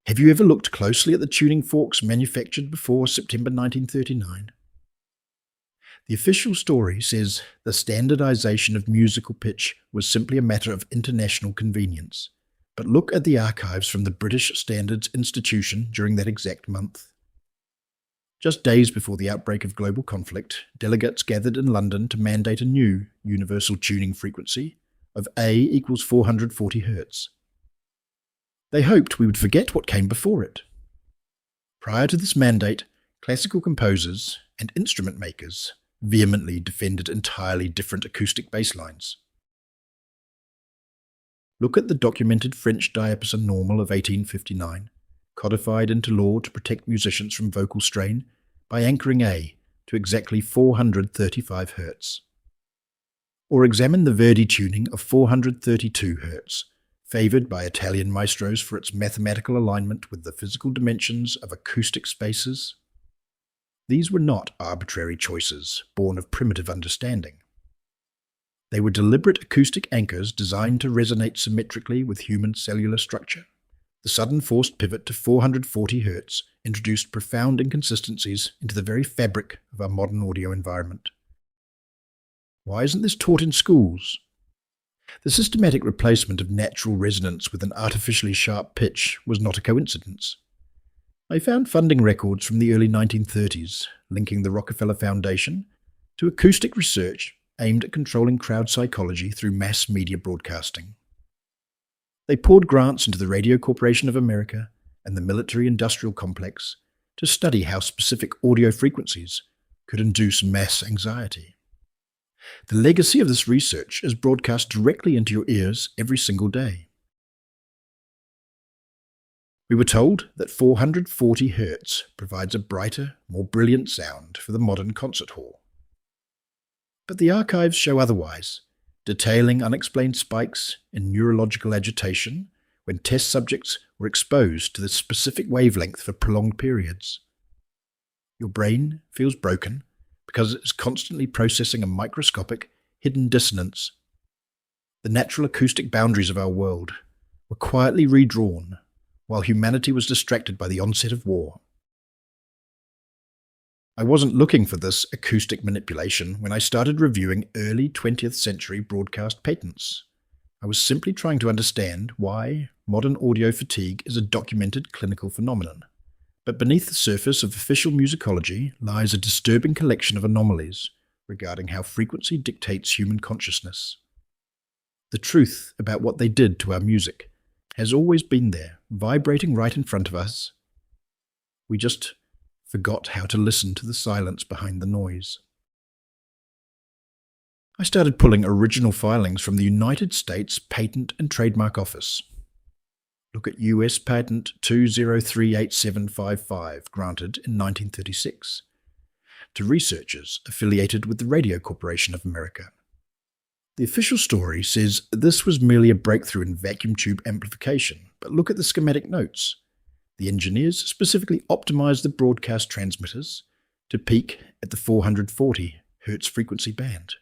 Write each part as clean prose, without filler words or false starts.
Have you ever looked closely at the tuning forks manufactured before September 1939? The official story says the standardization of musical pitch was simply a matter of international convenience. But look at the archives from the British Standards Institution during that exact month. Just days before the outbreak of global conflict, delegates gathered in London to mandate a new universal tuning frequency of A equals 440 Hertz. They hoped we would forget what came before it. Prior to this mandate, classical composers and instrument makers vehemently defended entirely different acoustic basslines. Look at the documented French diapason normal of 1859, codified into law to protect musicians from vocal strain by anchoring A to exactly 435 Hertz. Or examine the Verdi tuning of 432 Hertz, favoured by Italian maestros for its mathematical alignment with the physical dimensions of acoustic spaces. These were not arbitrary choices born of primitive understanding. They were deliberate acoustic anchors designed to resonate symmetrically with human cellular structure. The sudden forced pivot to 440 Hz introduced profound inconsistencies into the very fabric of our modern audio environment. Why isn't this taught in schools? The systematic replacement of natural resonance with an artificially sharp pitch was not a coincidence. I found funding records from the early 1930s linking the Rockefeller Foundation to acoustic research aimed at controlling crowd psychology through mass media broadcasting. They poured grants into the Radio Corporation of America and the military-industrial complex to study how specific audio frequencies could induce mass anxiety. The legacy of this research is broadcast directly into your ears every single day. We were told that 440 Hz provides a brighter, more brilliant sound for the modern concert hall. But the archives show otherwise, detailing unexplained spikes in neurological agitation when test subjects were exposed to this specific wavelength for prolonged periods. Your brain feels broken because it is constantly processing a microscopic, hidden dissonance. The natural acoustic boundaries of our world were quietly redrawn while humanity was distracted by the onset of war. I wasn't looking for this acoustic manipulation when I started reviewing early 20th century broadcast patents. I was simply trying to understand why modern audio fatigue is a documented clinical phenomenon. But beneath the surface of official musicology lies a disturbing collection of anomalies regarding how frequency dictates human consciousness. The truth about what they did to our music has always been there, vibrating right in front of us. We just forgot how to listen to the silence behind the noise. I started pulling original filings from the United States Patent and Trademark Office. Look at US Patent 2038755, granted in 1936, to researchers affiliated with the Radio Corporation of America. The official story says this was merely a breakthrough in vacuum tube amplification, but look at the schematic notes. The engineers specifically optimized the broadcast transmitters to peak at the 440 Hz frequency band.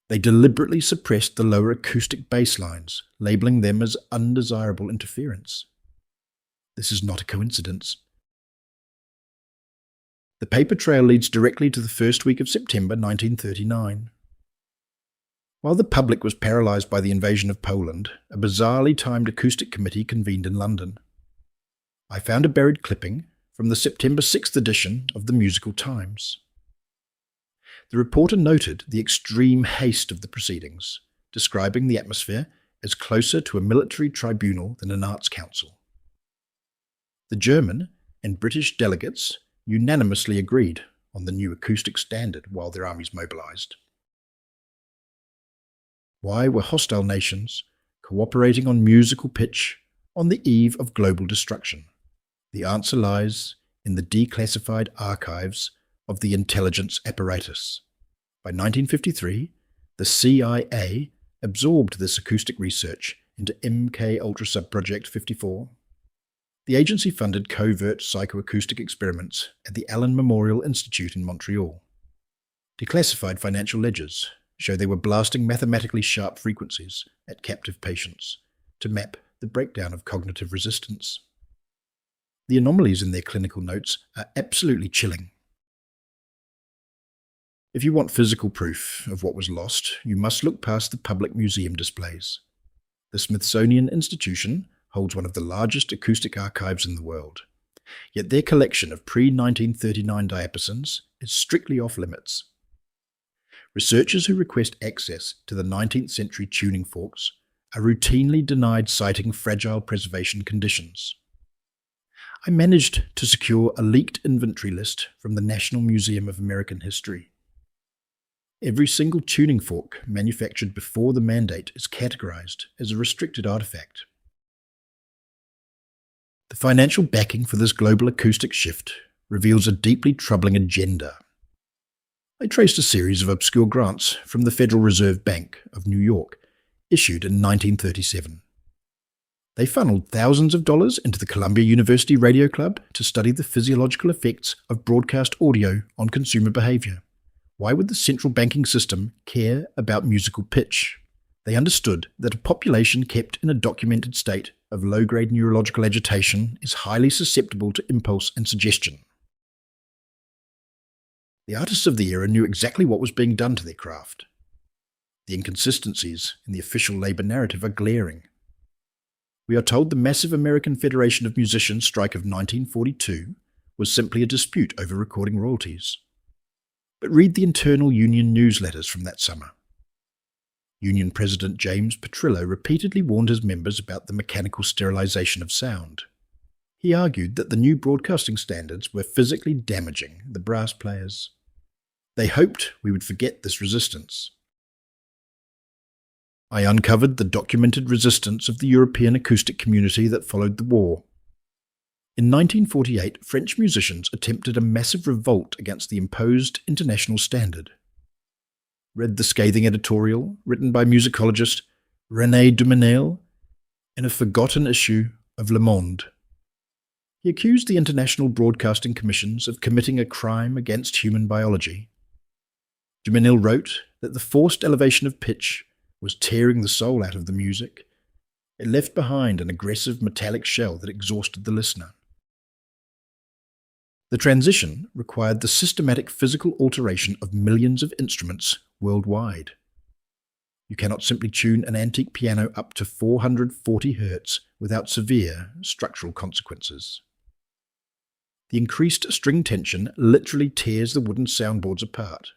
They deliberately suppressed the lower acoustic basslines, labeling them as undesirable interference. This is not a coincidence. The paper trail leads directly to the first week of September 1939. While the public was paralyzed by the invasion of Poland, a bizarrely timed acoustic committee convened in London. I found a buried clipping from the September 6th edition of the Musical Times. The reporter noted the extreme haste of the proceedings, describing the atmosphere as closer to a military tribunal than an arts council. The German and British delegates unanimously agreed on the new acoustic standard while their armies mobilized. Why were hostile nations cooperating on musical pitch on the eve of global destruction? The answer lies in the declassified archives of the intelligence apparatus. By 1953, the CIA absorbed this acoustic research into MK Ultra Subproject 54. The agency funded covert psychoacoustic experiments at the Allen Memorial Institute in Montreal. Declassified financial ledgers show they were blasting mathematically sharp frequencies at captive patients to map the breakdown of cognitive resistance. The anomalies in their clinical notes are absolutely chilling. If you want physical proof of what was lost, you must look past the public museum displays. The Smithsonian Institution holds one of the largest acoustic archives in the world, yet their collection of pre-1939 diapasons is strictly off-limits. Researchers who request access to the 19th century tuning forks are routinely denied, citing fragile preservation conditions. I managed to secure a leaked inventory list from the National Museum of American History. Every single tuning fork manufactured before the mandate is categorized as a restricted artifact. The financial backing for this global acoustic shift reveals a deeply troubling agenda. I traced a series of obscure grants from the Federal Reserve Bank of New York, issued in 1937. They funneled thousands of dollars into the Columbia University Radio Club to study the physiological effects of broadcast audio on consumer behavior. Why would the central banking system care about musical pitch? They understood that a population kept in a documented state of low-grade neurological agitation is highly susceptible to impulse and suggestion. The artists of the era knew exactly what was being done to their craft. The inconsistencies in the official Labour narrative are glaring. We are told the massive American Federation of Musicians strike of 1942 was simply a dispute over recording royalties. But read the internal union newsletters from that summer. Union President James Petrillo repeatedly warned his members about the mechanical sterilization of sound. He argued that the new broadcasting standards were physically damaging the brass players. They hoped we would forget this resistance. I uncovered the documented resistance of the European acoustic community that followed the war. In 1948, French musicians attempted a massive revolt against the imposed international standard. Read the scathing editorial written by musicologist René Dumenil in a forgotten issue of Le Monde. He accused the international broadcasting commissions of committing a crime against human biology. Dumenil wrote that the forced elevation of pitch was tearing the soul out of the music. It left behind an aggressive metallic shell that exhausted the listener. The transition required the systematic physical alteration of millions of instruments worldwide. You cannot simply tune an antique piano up to 440 Hertz without severe structural consequences. The increased string tension literally tears the wooden soundboards apart.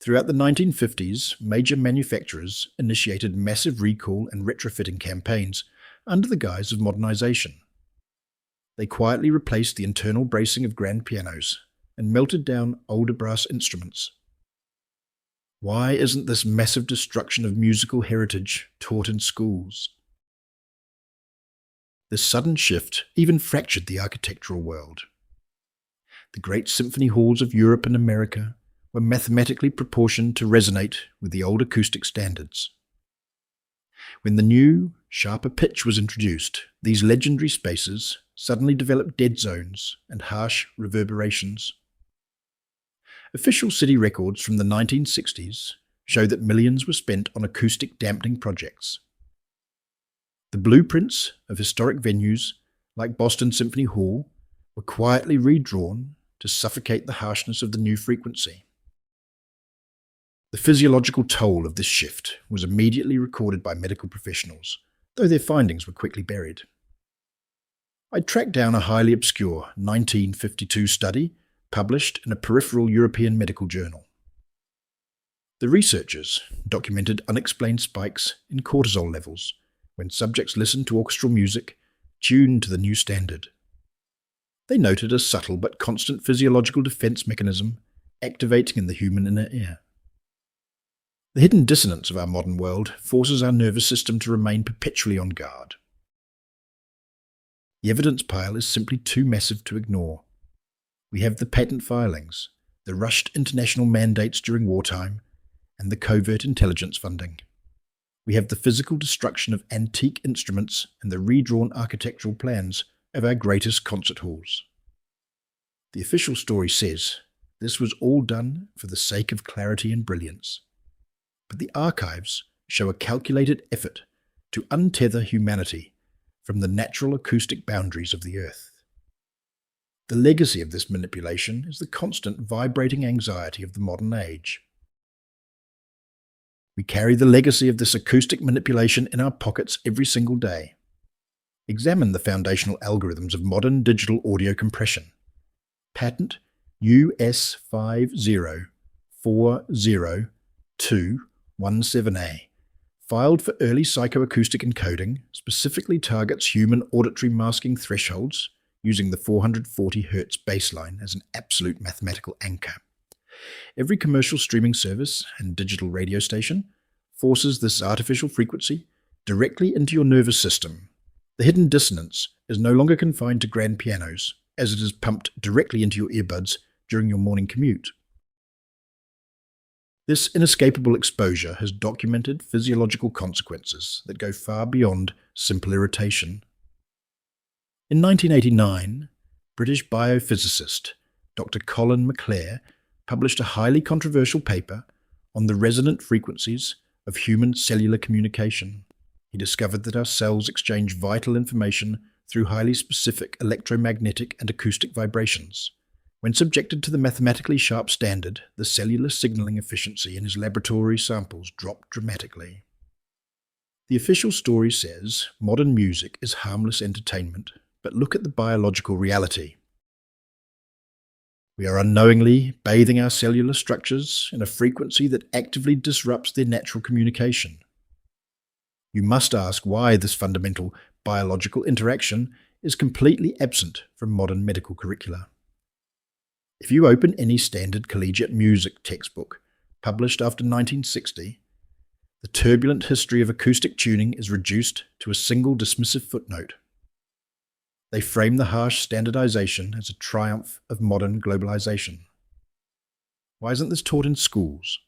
Throughout the 1950s, major manufacturers initiated massive recall and retrofitting campaigns under the guise of modernization. They quietly replaced the internal bracing of grand pianos and melted down older brass instruments. Why isn't this massive destruction of musical heritage taught in schools? This sudden shift even fractured the architectural world. The great symphony halls of Europe and America were mathematically proportioned to resonate with the old acoustic standards. When the new, sharper pitch was introduced, these legendary spaces suddenly developed dead zones and harsh reverberations. Official city records from the 1960s show that millions were spent on acoustic dampening projects. The blueprints of historic venues like Boston Symphony Hall were quietly redrawn to suffocate the harshness of the new frequency. The physiological toll of this shift was immediately recorded by medical professionals, though their findings were quickly buried. I tracked down a highly obscure 1952 study published in a peripheral European medical journal. The researchers documented unexplained spikes in cortisol levels when subjects listened to orchestral music tuned to the new standard. They noted a subtle but constant physiological defense mechanism activating in the human inner ear. The hidden dissonance of our modern world forces our nervous system to remain perpetually on guard. The evidence pile is simply too massive to ignore. We have the patent filings, the rushed international mandates during wartime, and the covert intelligence funding. We have the physical destruction of antique instruments and the redrawn architectural plans of our greatest concert halls. The official story says this was all done for the sake of clarity and brilliance. But the archives show a calculated effort to untether humanity from the natural acoustic boundaries of the earth. The legacy of this manipulation is the constant vibrating anxiety of the modern age. We carry the legacy of this acoustic manipulation in our pockets every single day. Examine the foundational algorithms of modern digital audio compression. Patent US 5040217A, filed for early psychoacoustic encoding, specifically targets human auditory masking thresholds using the 440 Hz baseline as an absolute mathematical anchor. Every commercial streaming service and digital radio station forces this artificial frequency directly into your nervous system. The hidden dissonance is no longer confined to grand pianos, as it is pumped directly into your earbuds during your morning commute. This inescapable exposure has documented physiological consequences that go far beyond simple irritation. In 1989, British biophysicist Dr. Colin McClare published a highly controversial paper on the resonant frequencies of human cellular communication. He discovered that our cells exchange vital information through highly specific electromagnetic and acoustic vibrations. When subjected to the mathematically sharp standard, the cellular signaling efficiency in his laboratory samples dropped dramatically. The official story says modern music is harmless entertainment, but look at the biological reality. We are unknowingly bathing our cellular structures in a frequency that actively disrupts their natural communication. You must ask why this fundamental biological interaction is completely absent from modern medical curricula. If you open any standard collegiate music textbook published after 1960, the turbulent history of acoustic tuning is reduced to a single dismissive footnote. They frame the harsh standardization as a triumph of modern globalization. Why isn't this taught in schools?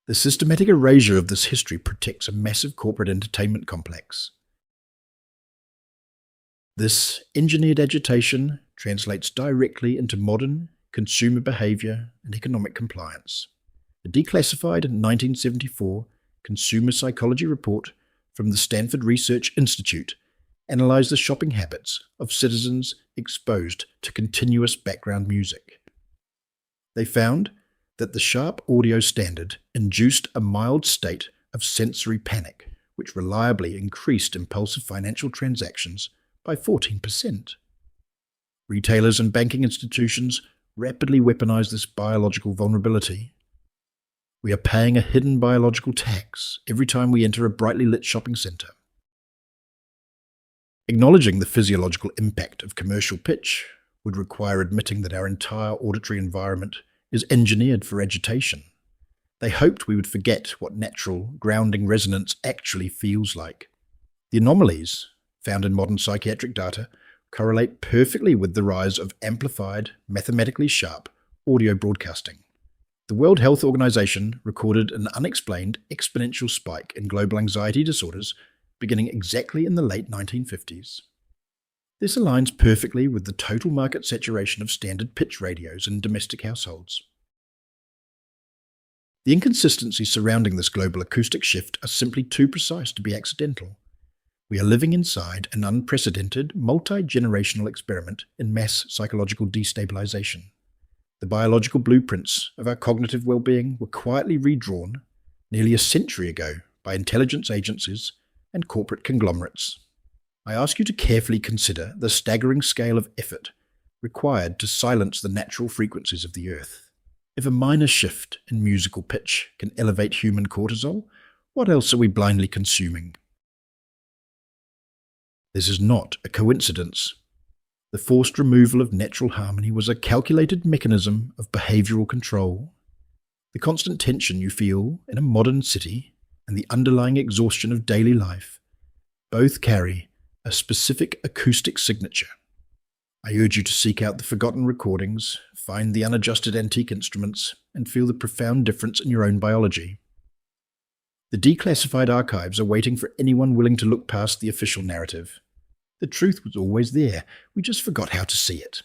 The systematic erasure of this history protects a massive corporate entertainment complex. This engineered agitation translates directly into modern consumer behavior and economic compliance. A declassified 1974 consumer psychology report from the Stanford Research Institute analyzed the shopping habits of citizens exposed to continuous background music. They found that the sharp audio standard induced a mild state of sensory panic, which reliably increased impulsive financial transactions by 14%. Retailers and banking institutions rapidly weaponize this biological vulnerability. We are paying a hidden biological tax every time we enter a brightly lit shopping center. Acknowledging the physiological impact of commercial pitch would require admitting that our entire auditory environment is engineered for agitation. They hoped we would forget what natural, grounding resonance actually feels like. The anomalies found in modern psychiatric data correlate perfectly with the rise of amplified, mathematically sharp audio broadcasting. The World Health Organization recorded an unexplained exponential spike in global anxiety disorders beginning exactly in the late 1950s. This aligns perfectly with the total market saturation of standard pitch radios in domestic households. The inconsistencies surrounding this global acoustic shift are simply too precise to be accidental. We are living inside an unprecedented, multi-generational experiment in mass psychological destabilization. The biological blueprints of our cognitive well-being were quietly redrawn nearly a century ago by intelligence agencies and corporate conglomerates. I ask you to carefully consider the staggering scale of effort required to silence the natural frequencies of the earth. If a minor shift in musical pitch can elevate human cortisol, what else are we blindly consuming? This is not a coincidence. The forced removal of natural harmony was a calculated mechanism of behavioral control. The constant tension you feel in a modern city and the underlying exhaustion of daily life both carry a specific acoustic signature. I urge you to seek out the forgotten recordings, find the unadjusted antique instruments, and feel the profound difference in your own biology. The declassified archives are waiting for anyone willing to look past the official narrative. The truth was always there, we just forgot how to see it.